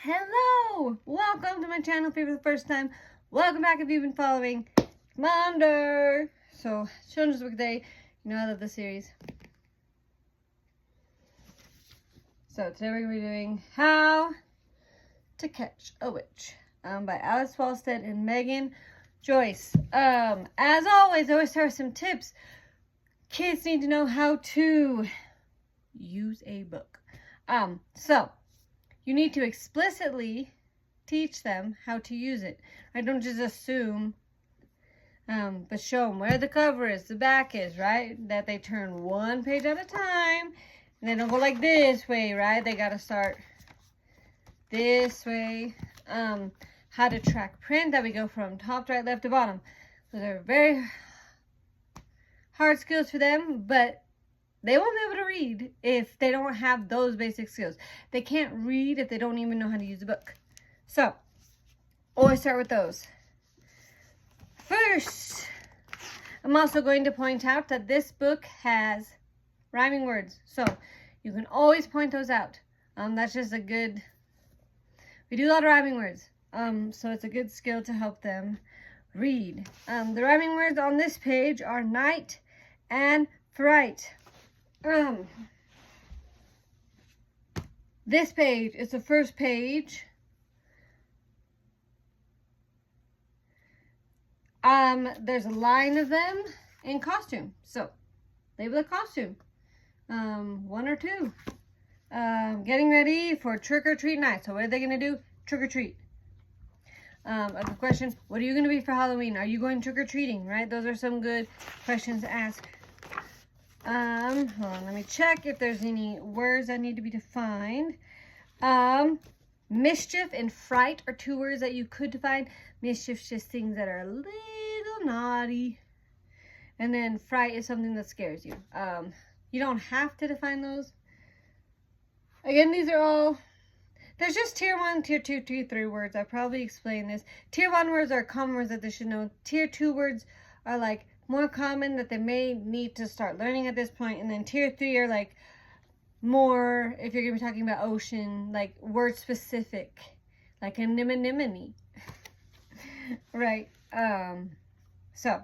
Hello! Welcome to my channel if you're for the first time. Welcome back if you've been following. Commander! So, Children's Book Day. You know I love this series. So, today we're going to be doing How to Catch a Witch by Alice Walstead and Megan Joyce. As always, I always start with some tips. Kids need to know how to use a book. So, you need to explicitly teach them how to use it. I don't just assume, but show them where the cover is, the back is, right? That they turn one page at a time. And they don't go like this way, right? They got to start this way. How to track print, that we go from top to right, left to bottom. Those are very hard skills for them, but they won't be able to read if they don't have those basic skills. They can't read if they don't even know how to use a book. So, always start with those. First, I'm also going to point out that this book has rhyming words. So, you can always point those out. That's just a good... We do a lot of rhyming words. So, it's a good skill to help them read. The rhyming words on this page are night and fright. This page is the first page. There's a line of them in costume. So, label a costume. One or two. Getting ready for trick-or-treat night. So, what are they going to do? Trick-or-treat. A good question. What are you going to be for Halloween? Are you going trick-or-treating? Right? Those are some good questions to ask. Hold on, let me check if there's any words that need to be defined. Mischief and fright are two words that you could define. Mischief's just things that are a little naughty. And then fright is something that scares you. You don't have to define those. Again, these are all, there's just tier 1, tier 2, tier 3 words. I probably explained this. Tier 1 words are common words that they should know. Tier 2 words are like more common that they may need to start learning at this point. And then tier 3 are like more, if you're going to be talking about ocean, like word specific, like anemone. Right. So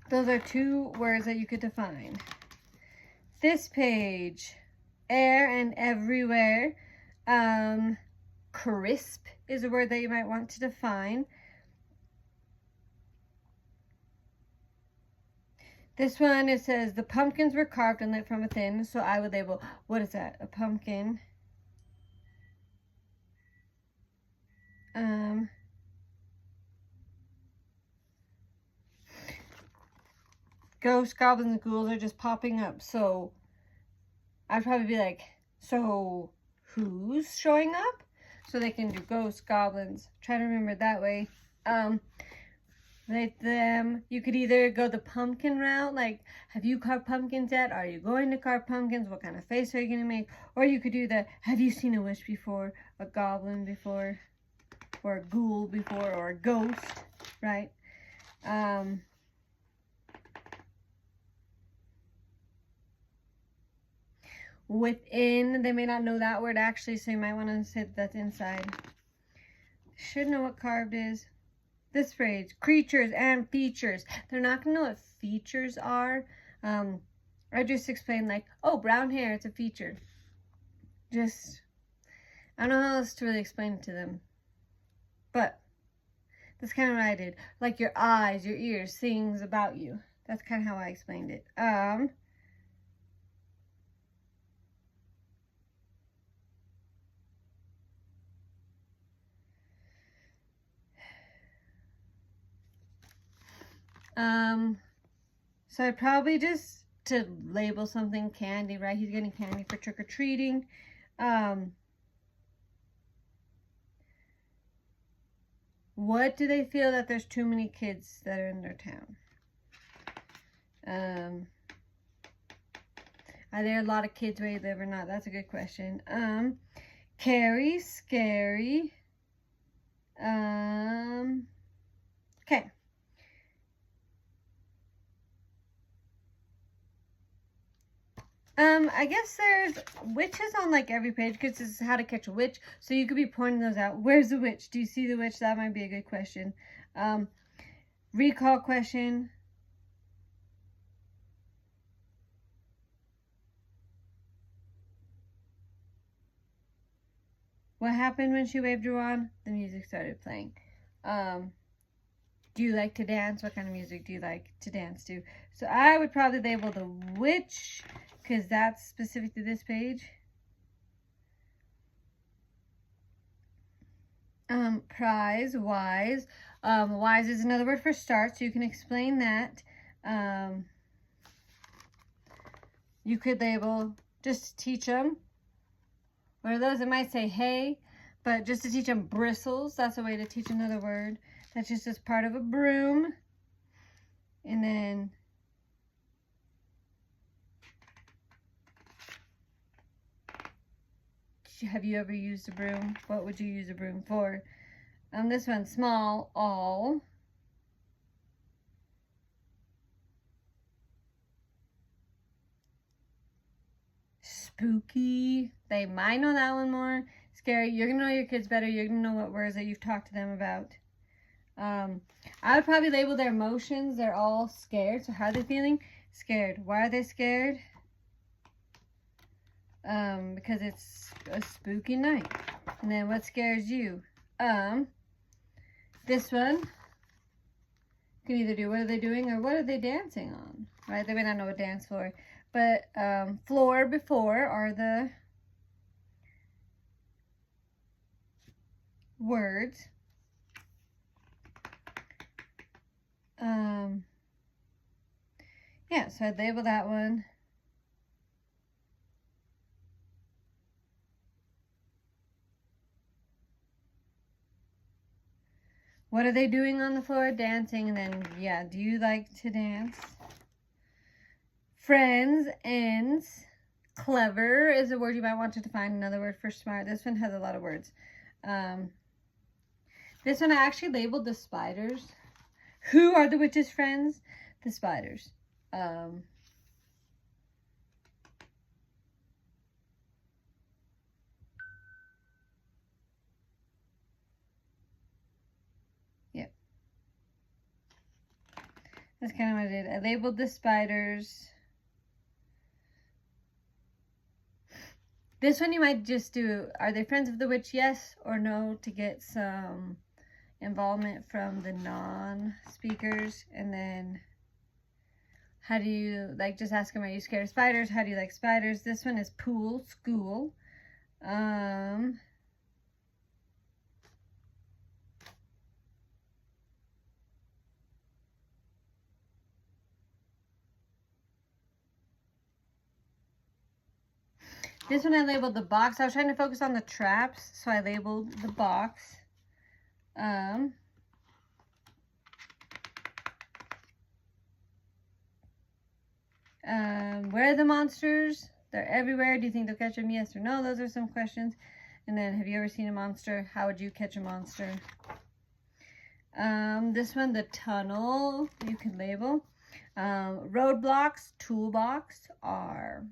those are two words that you could define. This page, air and everywhere. Crisp is a word that you might want to define. This one, it says, the pumpkins were carved and lit from within. So I would label, what is that? A pumpkin. Ghosts, goblins, and ghouls are just popping up. So I'd probably be like, so who's showing up? So they can do ghosts, goblins. Try to remember it that way. You could either go the pumpkin route, like, have you carved pumpkins yet? Are you going to carve pumpkins? What kind of face are you going to make? Or you could do the, have you seen a witch before? A goblin before? Or a ghoul before? Or a ghost, right? Within, they may not know that word actually, so you might want to say that's inside. Should know what carved is. This phrase, creatures and features. They're not going to know what features are. I just explained like, oh, brown hair, it's a feature. Just, I don't know how else to really explain it to them. But that's kind of what I did. Like your eyes, your ears, things about you. That's kind of how I explained it. So I'd probably just to label something candy, right? He's getting candy for trick-or-treating. What do they feel that there's too many kids that are in their town? Are there a lot of kids where you live or not? That's a good question. Carrie, scary. Okay. I guess there's witches on like every page because this is how to catch a witch. So you could be pointing those out. Where's the witch? Do you see the witch? That might be a good question. Recall question. What happened when she waved her wand? The music started playing. Do you like to dance? What kind of music do you like to dance to? So I would probably label the witch because that's specific to this page. Prize, wise. Wise is another word for start, so you can explain that. You could label just to teach them. Or those that might say hey, but just to teach them bristles. That's a way to teach another word. That's just as part of a broom. And then have you ever used a broom? What would you use a broom for? This one, small, all. Spooky. They might know that one more. Scary. You're going to know your kids better. You're going to know what words that you've talked to them about. I would probably label their emotions. They're all scared. So how are they feeling? Scared. Why are they scared? Because it's a spooky night. And then what scares you? This one can either do what are they doing or what are they dancing on, right? They may not know a dance floor. But floor before are the words. Yeah, so I'd label that one. What are they doing on the floor? Dancing. And then, yeah, do you like to dance? Friends, ends. Clever is a word you might want to define. Another word for smart. This one has a lot of words. This one I actually labeled the spiders. Who are the witch's friends? The spiders. Yep. That's kind of what I did. I labeled the spiders. This one you might just do, are they friends of the witch? Yes or no, to get some involvement from the non-speakers. And then how do you, like, just ask them, are you scared of spiders? How do you like spiders? This one is pool, school. This one I labeled the box. I was trying to focus on the traps, so I labeled the box. Where are the monsters? They're everywhere. Do you think they'll catch them? Yes or no? Those are some questions. And then, have you ever seen a monster? How would you catch a monster? This one, the tunnel, you can label. Roadblocks, toolbox are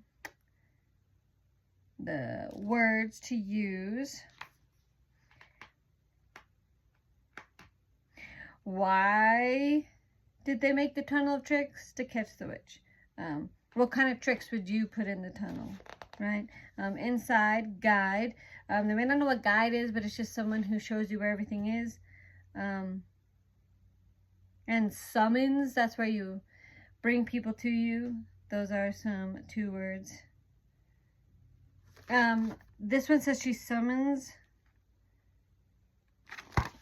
the words to use. Why did they make the tunnel of tricks? To catch the witch. What kind of tricks would you put in the tunnel, right? Inside, guide. They may not know what guide is, but it's just someone who shows you where everything is. And summons, that's where you bring people to you. Those are some 2 words. This one says she summons.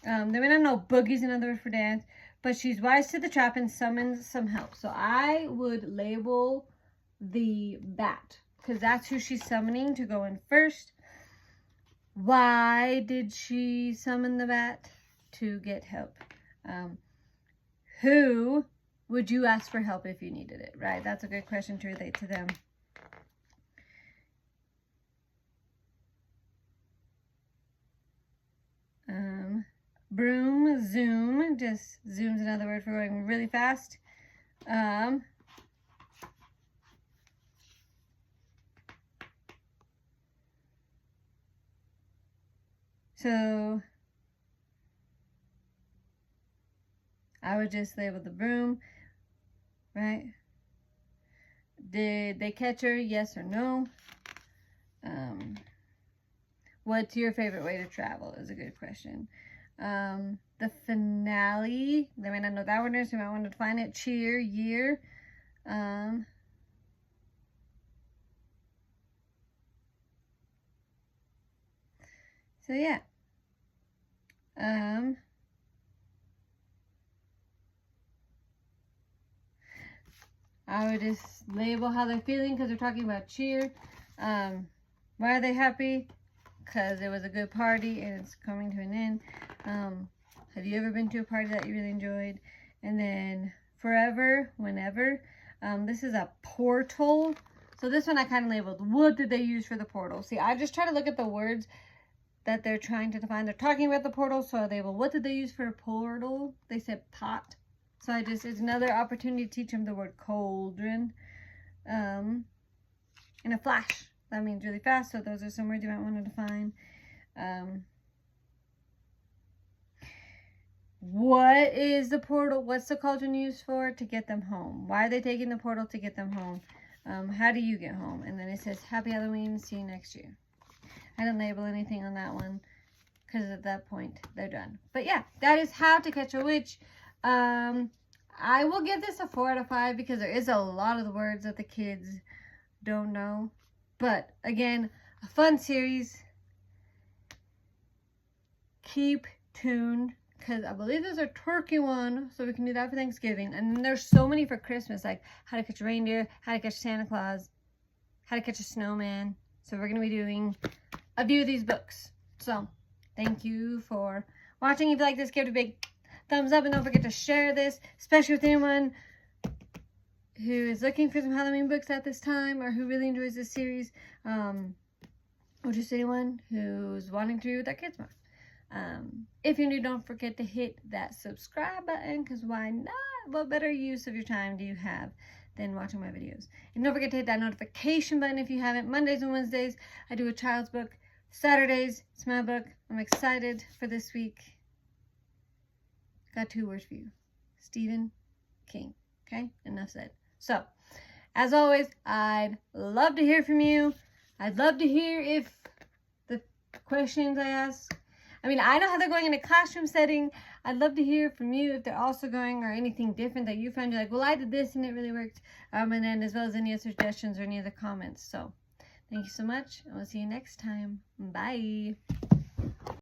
They may not know boogie's another word for dance, but she's wise to the trap and summons some help. So I would label the bat because that's who she's summoning to go in first. Why did she summon the bat? To get help. Who would you ask for help if you needed it, right? That's a good question to relate to them. Broom, zoom, just zoom's another word for going really fast. So I would just label the room, right? Did they catch her? Yes or no? What's your favorite way to travel is a good question. The finale, they might not know that one is, so you might want to define it. Cheer, year. So yeah. I would just label how they're feeling because they're talking about cheer. Why are they happy? Because it was a good party and it's coming to an end. Have you ever been to a party that you really enjoyed? And then forever, whenever. This is a portal. So this one I kind of labeled, what did they use for the portal? See, I just try to look at the words that they're trying to define. They're talking about the portal, so I label, what did they use for a portal? They said pot. So it's another opportunity to teach them the word cauldron. And a flash. That means really fast, so those are some words you might want to define. What is the portal? What's the cauldron used for? To get them home. Why are they taking the portal? To get them home. How do you get home? And then it says, Happy Halloween, see you next year. I didn't label anything on that one because at that point they're done. But yeah, that is How to Catch a Witch. I will give this a 4 out of 5 because there is a lot of the words that the kids don't know. But again, a fun series. Keep tuned because I believe there's a turkey one, so we can do that for Thanksgiving. And then there's so many for Christmas, like How to Catch a Reindeer, How to Catch Santa Claus, How to Catch a Snowman. So we're going to be doing a few of these books. So thank you for watching. If you like this, give it a big thumbs up and don't forget to share this, especially with anyone who is looking for some Halloween books at this time or who really enjoys this series, or just anyone who's wanting to read with their kids more. If you're new, don't forget to hit that subscribe button because why not? What better use of your time do you have than watching my videos? And don't forget to hit that notification button if you haven't. Mondays and Wednesdays, I do a child's book. Saturdays, it's my book. I'm excited for this week. Got 2 words for you. Stephen King. Okay? Enough said. So, as always, I'd love to hear from you. I'd love to hear if the questions I ask, I mean, I know how they're going in a classroom setting. I'd love to hear from you if they're also going or anything different that you found. You're like, well, I did this and it really worked. And then as well as any other suggestions or any other comments. So, thank you so much. And we'll see you next time. Bye.